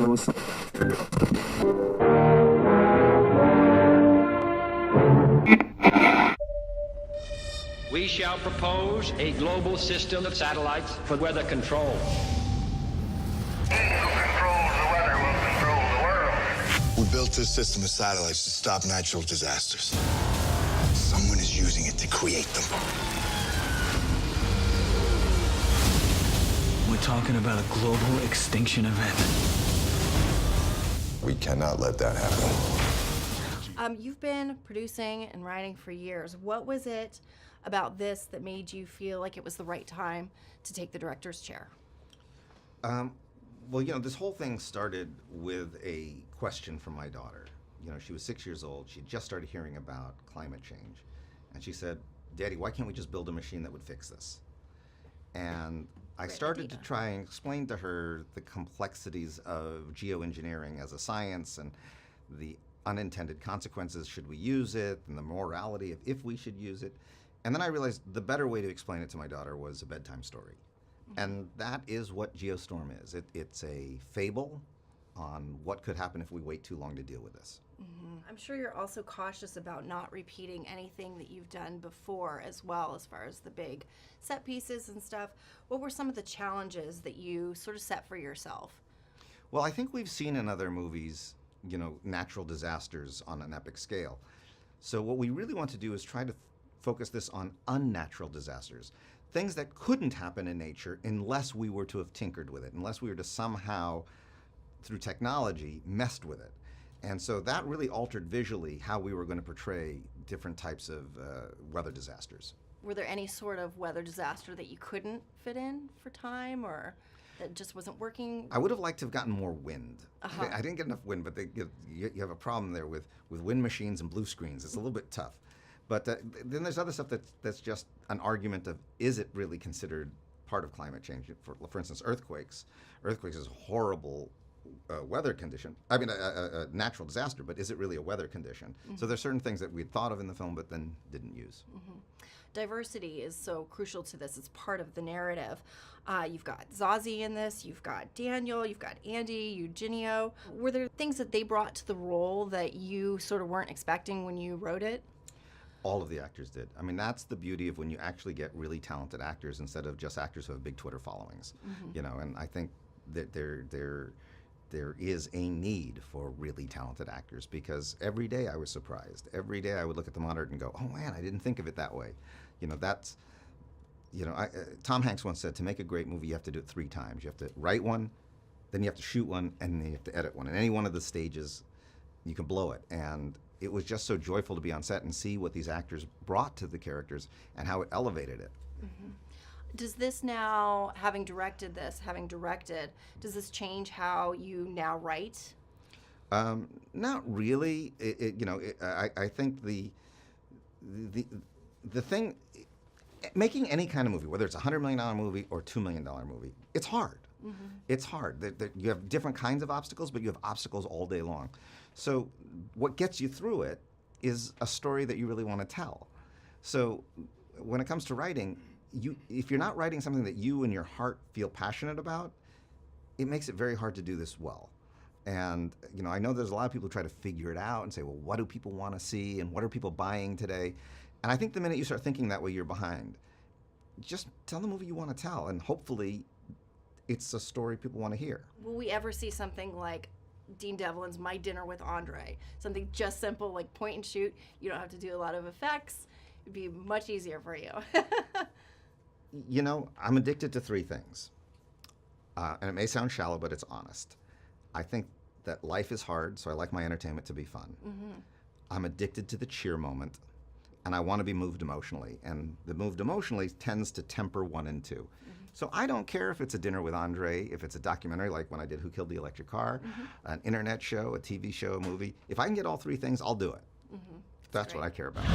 We shall propose a global system of satellites for weather control. Who controls the weather will control the world. We built this system of satellites to stop natural disasters. Someone is using it to create them. We're talking about a global extinction event. We cannot let that happen. You've been producing and writing for years. What was it about this that made you feel like it was the right time to take the director's chair? Well, this whole thing started with a question from my daughter. She was 6 years old. She just started hearing about climate change. And she said, "Daddy, why can't we just build a machine that would fix this?" And I started to try and explain to her the complexities of geoengineering as a science and the unintended consequences should we use it and the morality of if we should use it. And then I realized the better way to explain it to my daughter was a bedtime story. And that is what Geostorm is. It's a fable on what could happen if we wait too long to deal with this. I'm sure you're also cautious about not repeating anything that you've done before as well, as far as the big set pieces and stuff. What were some of the challenges that you sort of set for yourself? Well, I think we've seen in other movies, natural disasters on an epic scale. So what we really want to do is try to focus this on unnatural disasters, things that couldn't happen in nature unless we were to have tinkered with it, unless we were to somehow, through technology, messed with it. And so that really altered visually how we were going to portray different types of weather disasters. Were there any sort of weather disaster that you couldn't fit in for time, or that just wasn't working? I would have liked to have gotten more wind. I didn't get enough wind, but you have a problem there with wind machines and blue screens. It's a little bit tough. But then there's other stuff that's just an argument of, is it really considered part of climate change? For instance, earthquakes. Earthquakes is a horrible weather condition. I mean, a natural disaster, but is it really a weather condition? So there's certain things that we had thought of in the film, but then didn't use. Diversity is so crucial to this. It's part of the narrative. You've got Zazie in this, you've got Daniel, you've got Andy, Eugenio. Were there things that they brought to the role that you sort of weren't expecting when you wrote it? All of the actors did. I mean, that's the beauty of when you actually get really talented actors instead of just actors who have big Twitter followings. And I think that there is a need for really talented actors, because every day I was surprised. Every day I would look at the monitor and go, "Oh man, I didn't think of it that way." Tom Hanks once said, to make a great movie, you have to do it 3 times. You have to write one, then you have to shoot one, and then you have to edit one. And any one of the stages, you can blow it. And it was just so joyful to be on set and see what these actors brought to the characters and how it elevated it. Does this now, having directed, does this change how you now write? Not really. I think the thing, making any kind of movie, whether it's a $100 million movie or $2 million movie, it's hard. It's hard. You have different kinds of obstacles, but you have obstacles all day long. So what gets you through it is a story that you really want to tell. So when it comes to writing, if you're not writing something that you and your heart feel passionate about, it makes it very hard to do this well. And I know there's a lot of people who try to figure it out and say, well, what do people want to see and what are people buying today? And I think the minute you start thinking that way, you're behind. Just tell the movie you want to tell, and hopefully it's a story people want to hear. Will we ever see something like Dean Devlin's My Dinner with Andre? Something just simple, like point and shoot. You don't have to do a lot of effects. It'd be much easier for you. I'm addicted to 3 things. And it may sound shallow, but it's honest. I think that life is hard, so I like my entertainment to be fun. I'm addicted to the cheer moment, and I want to be moved emotionally. And the moved emotionally tends to temper 1 and 2. So I don't care if it's a dinner with Andre, if it's a documentary like when I did Who Killed the Electric Car, an internet show, a TV show, a movie. If I can get all 3 things, I'll do it. That's what I care about.